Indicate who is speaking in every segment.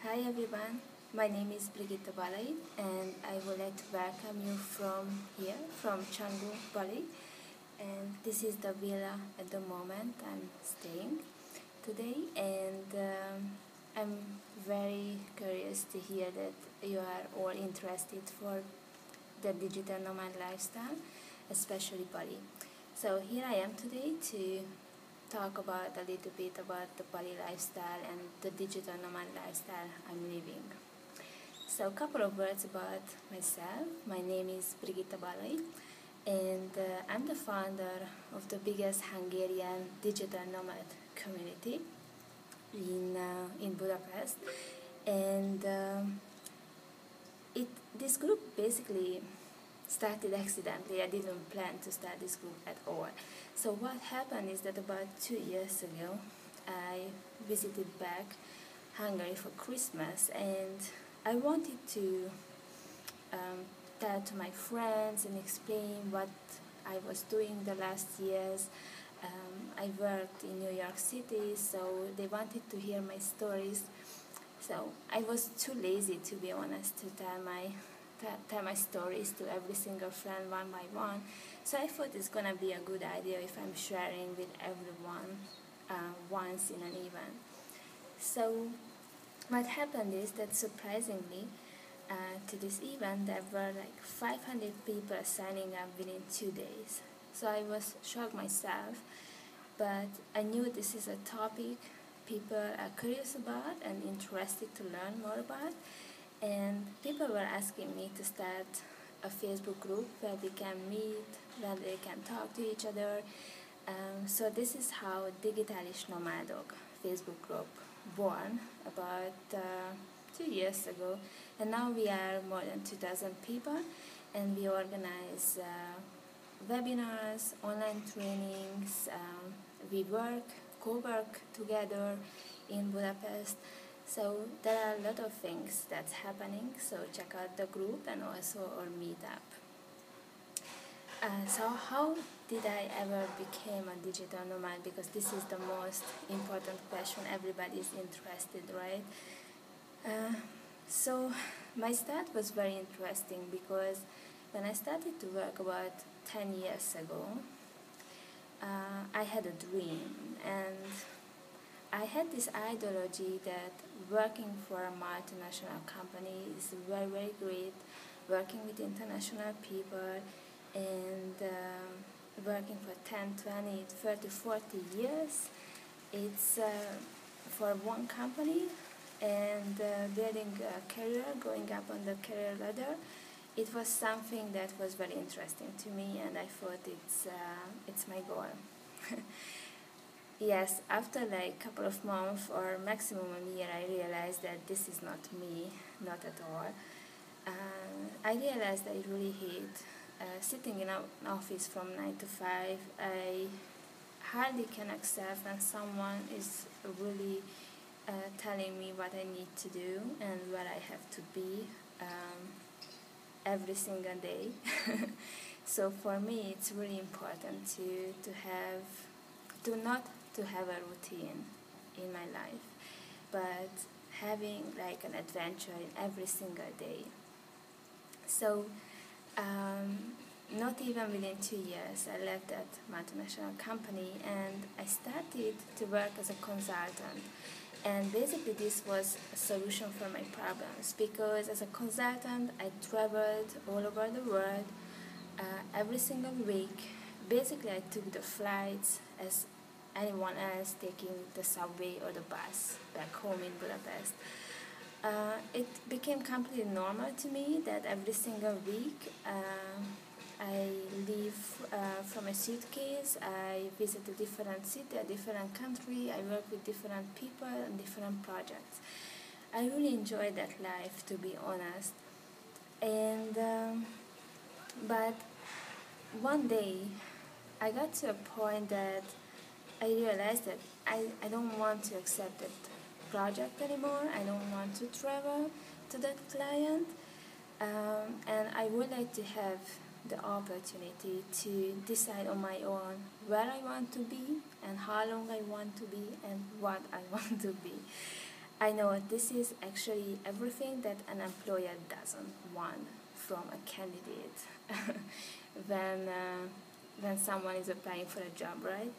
Speaker 1: Hi everyone, my name is Bali and I would like to welcome you from here, from Canggu, Bali. And this is the villa at the moment I'm staying today, and I'm very curious to hear that you are all interested for the digital nomad lifestyle, especially Bali. So here I am today to talk about a little bit about the Bali lifestyle and the digital nomad lifestyle I'm living. So a couple of words about myself. My name is Bali and I'm the founder of the biggest Hungarian digital nomad community in Budapest. And this group basically started accidentally. I didn't plan to start this group at all. So what happened is that about 2 years ago, I visited back Hungary for Christmas, and I wanted to tell to my friends and explain what I was doing the last years. I worked in New York City, so they wanted to hear my stories. So I was too lazy, to be honest, to tell my stories to every single friend one by one. So I thought it's gonna be a good idea if I'm sharing with everyone once in an event. So what happened is that surprisingly, to this event there were like 500 people signing up within 2 days. So I was shocked myself, but I knew this is a topic people are curious about and interested to learn more about. And people were asking me to start a Facebook group where we can meet, where they can talk to each other. So this is how Digitális Nomádok Facebook group born about 2 years ago. And now we are more than 2,000 people, and we organize webinars, online trainings, we co-work together in Budapest. So there are a lot of things that's happening, so check out the group and also our meetup. So how did I ever become a digital nomad? Because this is the most important question, everybody is interested, right? So my start was very interesting because when I started to work about 10 years ago, I had a dream, and I had this ideology that working for a multinational company is very, very great, working with international people and working for 10, 20, 30, 40 years. It's for one company, and building a career, going up on the career ladder. It was something that was very interesting to me, and I thought it's my goal. Yes, after like a couple of months or maximum a year, I realized that this is not me, not at all. I realized I really hate sitting in an office from 9 to 5. I hardly can accept when someone is really telling me what I need to do and where I have to be every single day. So for me, it's really important not to have a routine in my life, but having like an adventure in every single day. So not even within 2 years, I left that multinational company and I started to work as a consultant. And basically this was a solution for my problems, because as a consultant I traveled all over the world every single week. Basically I took the flights as anyone else taking the subway or the bus back home in Budapest. It became completely normal to me that every single week I leave from a suitcase, I visit a different city, a different country, I work with different people and different projects. I really enjoy that life, to be honest. And but one day I got to a point that I realized that I don't want to accept that project anymore. I don't want to travel to that client, and I would like to have the opportunity to decide on my own where I want to be and how long I want to be and what I want to be. I know this is actually everything that an employer doesn't want from a candidate when when someone is applying for a job, right?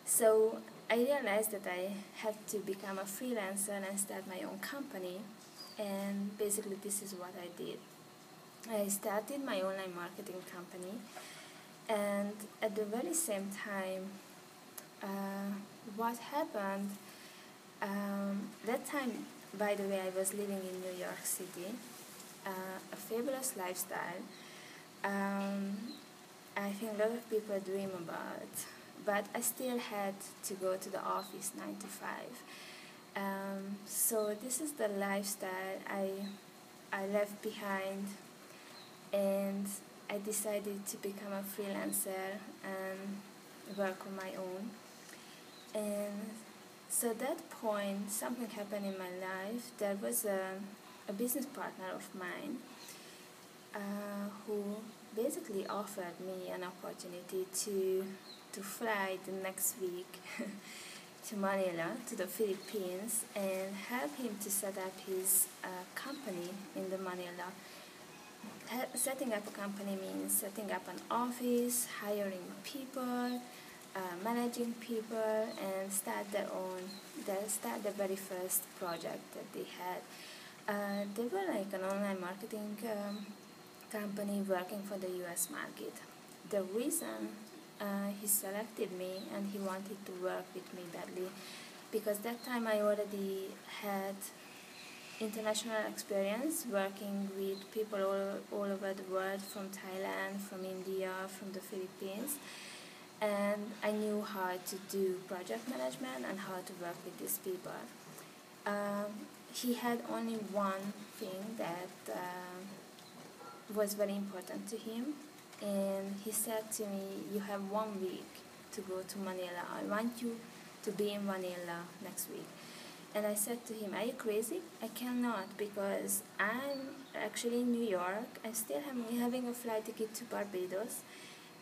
Speaker 1: So I realized that I had to become a freelancer and start my own company, and basically this is what I did. I started my online marketing company, and at the very same time, what happened, that time, by the way, I was living in New York City, a fabulous lifestyle. Um, I think a lot of people dream about, but I still had to go to the office 9 to 5. So this is the lifestyle I left behind, and I decided to become a freelancer and work on my own. And so at that point, something happened in my life. There was a business partner of mine who basically offered me an opportunity to fly the next week to Manila, to the Philippines, and help him to set up his company in the Manila. Setting up a company means setting up an office, hiring people, managing people, and start the very first project that they had. They were like an online marketing company working for the US market. The reason he selected me and he wanted to work with me badly, because that time I already had international experience working with people all over the world, from Thailand, from India, from the Philippines, and I knew how to do project management and how to work with these people. He had only one thing that was very important to him, and he said to me, "You have 1 week to go to Manila. I want you to be in Manila next week." And I said to him, "Are you crazy? I cannot, because I'm actually in New York. I still am having a flight ticket to Barbados,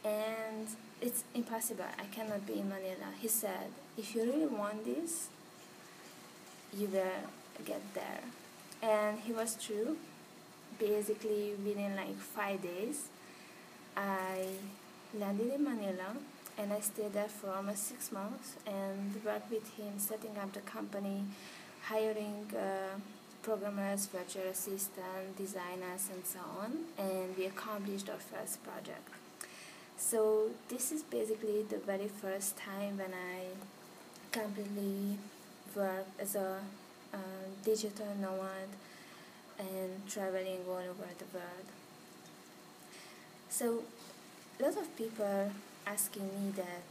Speaker 1: and it's impossible. I cannot be in Manila." He said, "If you really want this, you will get there." And he was true. Basically, within like 5 days, I landed in Manila, and I stayed there for almost 6 months and worked with him, setting up the company, hiring programmers, virtual assistants, designers, and so on, and we accomplished our first project. So this is basically the very first time when I completely worked as a digital nomad and traveling all over the world. So a lot of people asking me that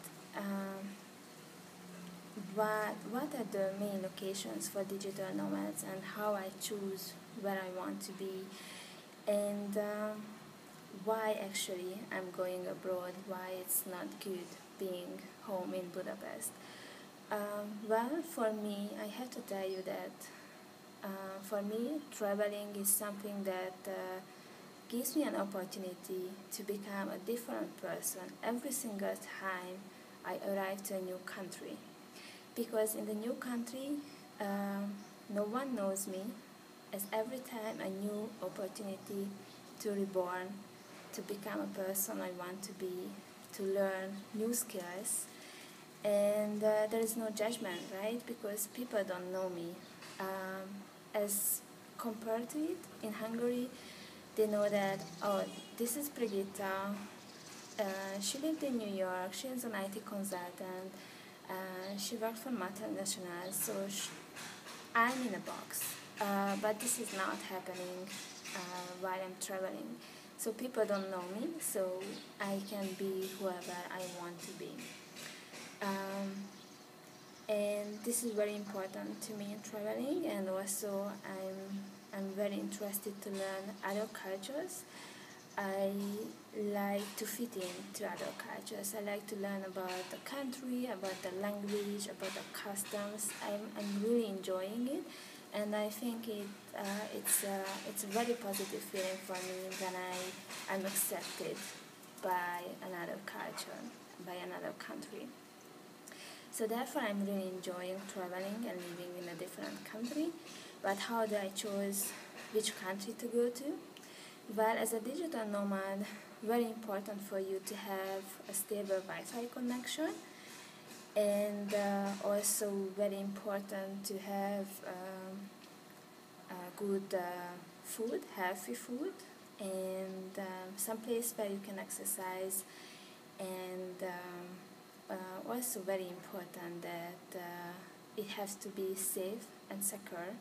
Speaker 1: what are the main locations for digital nomads and how I choose where I want to be, and why actually I'm going abroad, why it's not good being home in Budapest. Well, for me, I have to tell you that for me, traveling is something that gives me an opportunity to become a different person every single time I arrive to a new country. Because in the new country, no one knows me, as every time a new opportunity to reborn, to become a person I want to be, to learn new skills, and there is no judgment, right? Because people don't know me. As compared to it, in Hungary, they know that, oh, this is Brigitta, she lived in New York, she is an IT consultant, she worked for multinationals, so I'm in a box. But this is not happening while I'm traveling. So people don't know me, so I can be whoever I want to be. And this is very important to me in traveling, and also I'm very interested to learn other cultures. I like to fit into other cultures. I like to learn about the country, about the language, about the customs. I'm really enjoying it, and I think it's a very positive feeling for me when I'm accepted by another culture, by another country. So therefore I'm really enjoying traveling and living in a different country. But how do I choose which country to go to? Well, as a digital nomad, very important for you to have a stable Wi-Fi connection, and also very important to have good food, healthy food, and some place where you can exercise, and also very important that it has to be safe and secure.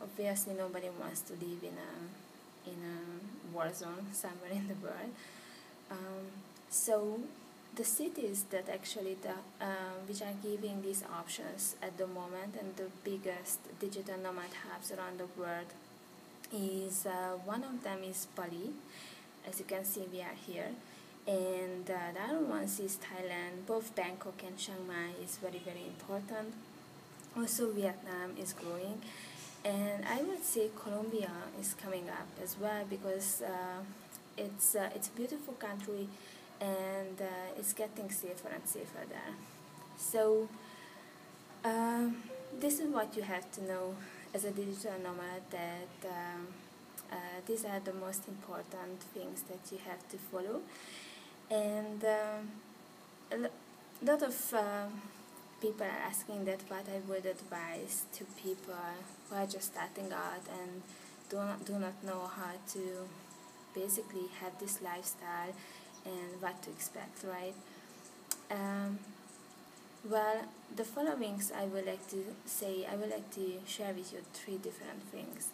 Speaker 1: Obviously, nobody wants to live in a war zone somewhere in the world. So the cities that actually which are giving these options at the moment, and the biggest digital nomad hubs around the world, is one of them is Bali. As you can see, we are here, and the other ones is Thailand. Both Bangkok and Chiang Mai is very important. Also Vietnam is growing, and I would say Colombia is coming up as well, because it's a beautiful country, and it's getting safer and safer there. So this is what you have to know as a digital nomad, that these are the most important things that you have to follow. And a lot of people are asking that what I would advise to people who are just starting out and do not know how to basically have this lifestyle and what to expect, right? Well, the followings I would like to say, I would like to share with you three different things.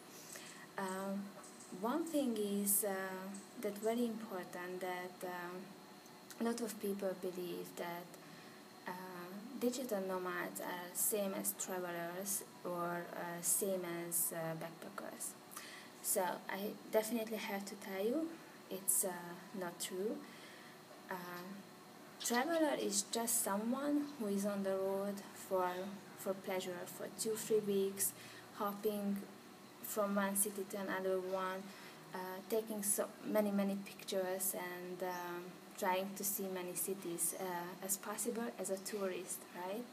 Speaker 1: One thing is that very important, that a lot of people believe that digital nomads are same as travelers, or same as backpackers. So I definitely have to tell you, it's not true. Traveler is just someone who is on the road for pleasure for 2-3 weeks, hopping from one city to another one, taking so many pictures, and trying to see many cities as possible as a tourist, right?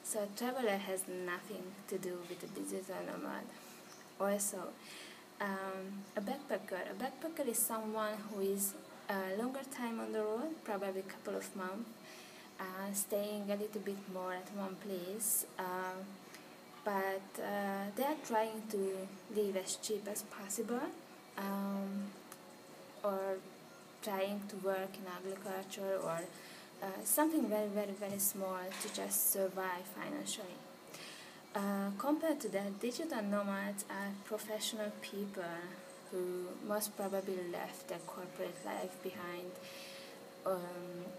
Speaker 1: So a traveler has nothing to do with a digital nomad. Also, a backpacker is someone who is a longer time on the road, probably a couple of months, staying a little bit more at one place, but they are trying to live as cheap as possible, or trying to work in agriculture, or something very small to just survive financially. Compared to that, digital nomads are professional people who most probably left their corporate life behind,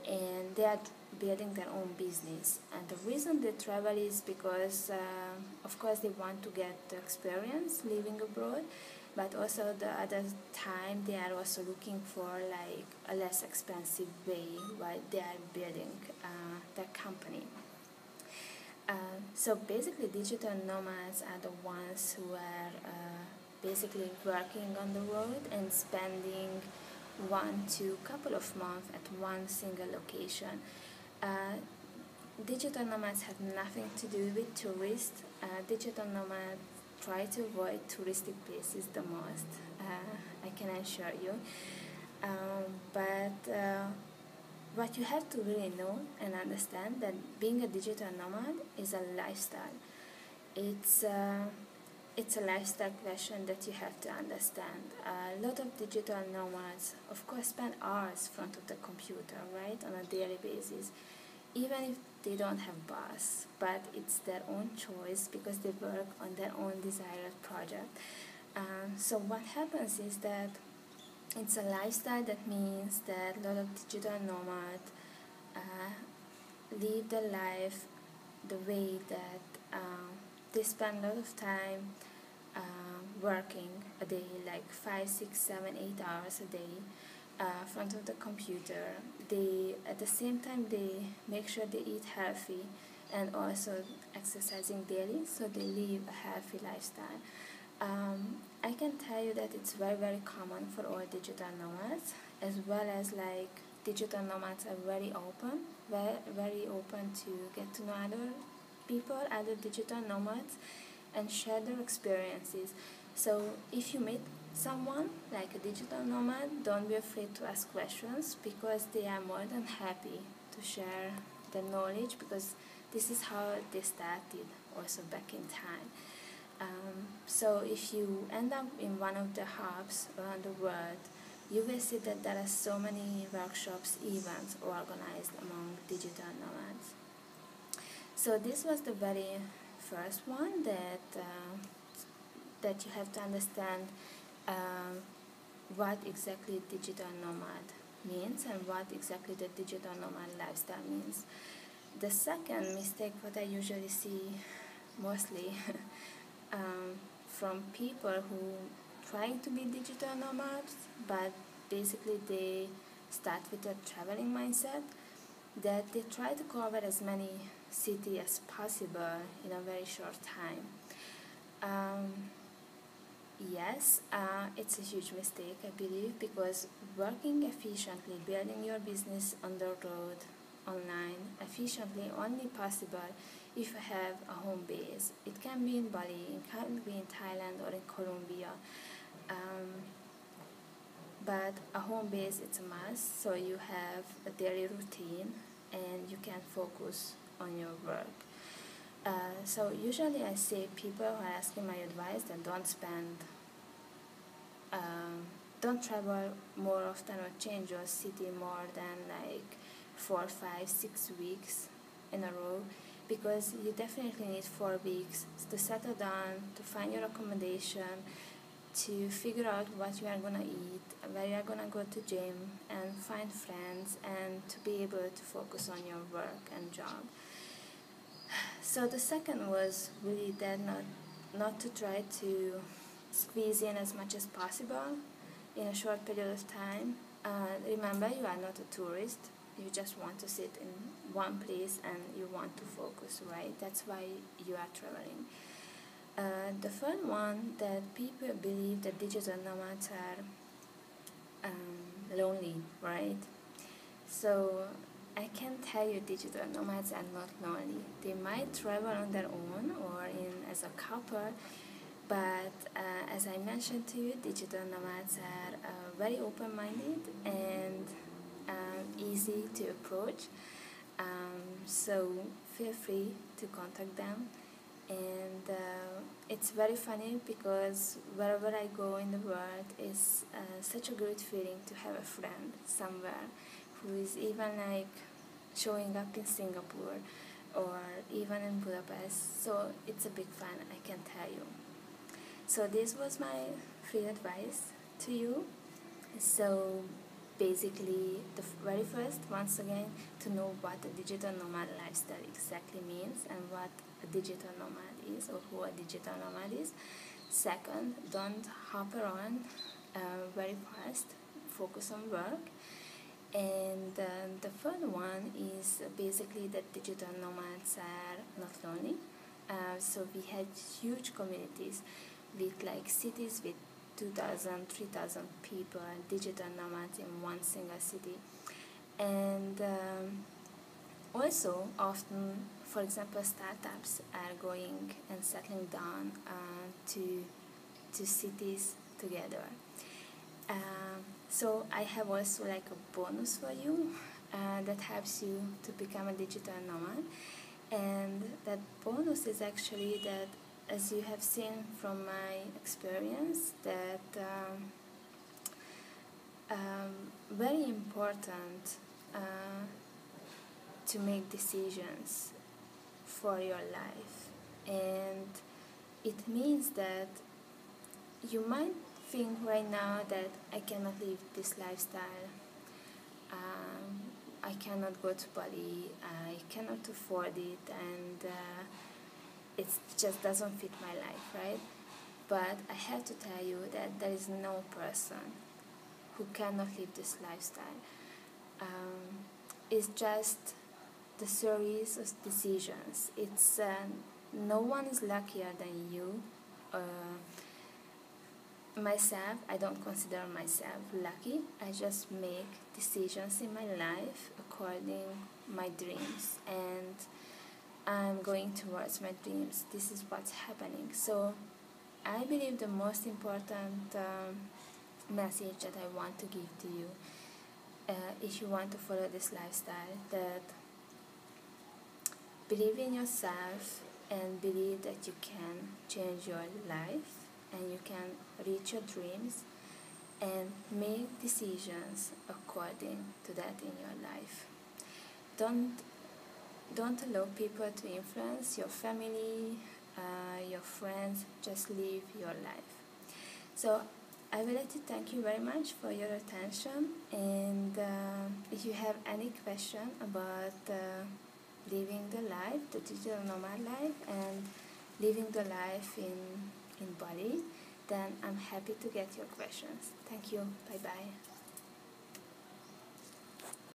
Speaker 1: and they are building their own business. And the reason they travel is because, of course, they want to get the experience living abroad, but also the other time they are also looking for like a less expensive way while they are building their company. So basically, digital nomads are the ones who are basically working on the road and spending 1 to couple of months at one single location. Digital nomads have nothing to do with tourists. Digital nomads try to avoid touristic places the most, I can assure you. But what you have to really know and understand, that being a digital nomad is a lifestyle. It's a lifestyle question that you have to understand. A lot of digital nomads, of course, spend hours in front of the computer, right, on a daily basis, even if they don't have boss, but it's their own choice because they work on their own desired project. So what happens is that it's a lifestyle. That means that a lot of digital nomads live their life the way that they spend a lot of time working a day, like 5, 6, 7, 8 hours a day in front of the computer. They, at the same time, they make sure they eat healthy and also exercising daily, so they live a healthy lifestyle. I can tell you that it's very common for all digital nomads, as well as like digital nomads are very open, very open to get to know other people, other digital nomads, and share their experiences. So if you meet someone like a digital nomad, don't be afraid to ask questions, because they are more than happy to share their knowledge, because this is how they started also back in time. So if you end up in one of the hubs around the world, you will see that there are so many workshops, events organized among digital nomads. So this was the very first one, that you have to understand what exactly digital nomad means and what exactly the digital nomad lifestyle means. The second mistake, what I usually see mostly from people who try to be digital nomads, but basically they start with a traveling mindset, that they try to cover as many cities as possible in a very short time. Yes, it's a huge mistake, I believe, because working efficiently, building your business on the road, online, efficiently only possible if you have a home base. It can be in Bali, it can be in Thailand or in Colombia, but a home base, it's a must, so you have a daily routine and you can focus on your work. So usually I say people who are asking my advice that don't travel more often or change your city more than like 4, 5, 6 weeks in a row, because you definitely need 4 weeks to settle down, to find your accommodation, to figure out what you are gonna eat, where you are gonna go to gym, and find friends, and to be able to focus on your work and job. So the second was really that not to try to squeeze in as much as possible in a short period of time. Remember, you are not a tourist. You just want to sit in one place and you want to focus, right? That's why you are traveling. The third one, that people believe that digital nomads are lonely, right? So I can tell you, digital nomads are not lonely. They might travel on their own or as a couple, but as I mentioned to you, digital nomads are very open-minded and easy to approach. So feel free to contact them. And it's very funny, because wherever I go in the world, it's such a good feeling to have a friend somewhere who is even like showing up in Singapore or even in Budapest. So it's a big fun, I can tell you. So this was my free advice to you. So basically, the very first, once again, to know what a digital nomad lifestyle exactly means and what a digital nomad is, or who a digital nomad is. Second, don't hop around very fast, focus on work. And the third one is basically that digital nomads are not lonely. So we had huge communities with like cities with 2,000, 3,000 people, digital nomads in one single city. And also often, for example, startups are going and settling down to cities together. So I have also like a bonus for you that helps you to become a digital nomad. And that bonus is actually that, as you have seen from my experience, that very important to make decisions for your life. And it means that you might think right now that I cannot live this lifestyle, I cannot go to Bali, I cannot afford it, and it just doesn't fit my life, right? But I have to tell you that there is no person who cannot live this lifestyle. It's just the series of decisions. It's no one is luckier than you. myself, I don't consider myself lucky. I just make decisions in my life according my dreams, and I'm going towards my dreams. This is what's happening. So I believe the most important message that I want to give to you, if you want to follow this lifestyle, that believe in yourself and believe that you can change your life and you can reach your dreams and make decisions according to that in your life. Don't allow people to influence your family, your friends. Just live your life. So I would like to thank you very much for your attention, and if you have any question about living the life, the digital nomad life, and living the life in Bali, then I'm happy to get your questions. Thank you. Bye bye.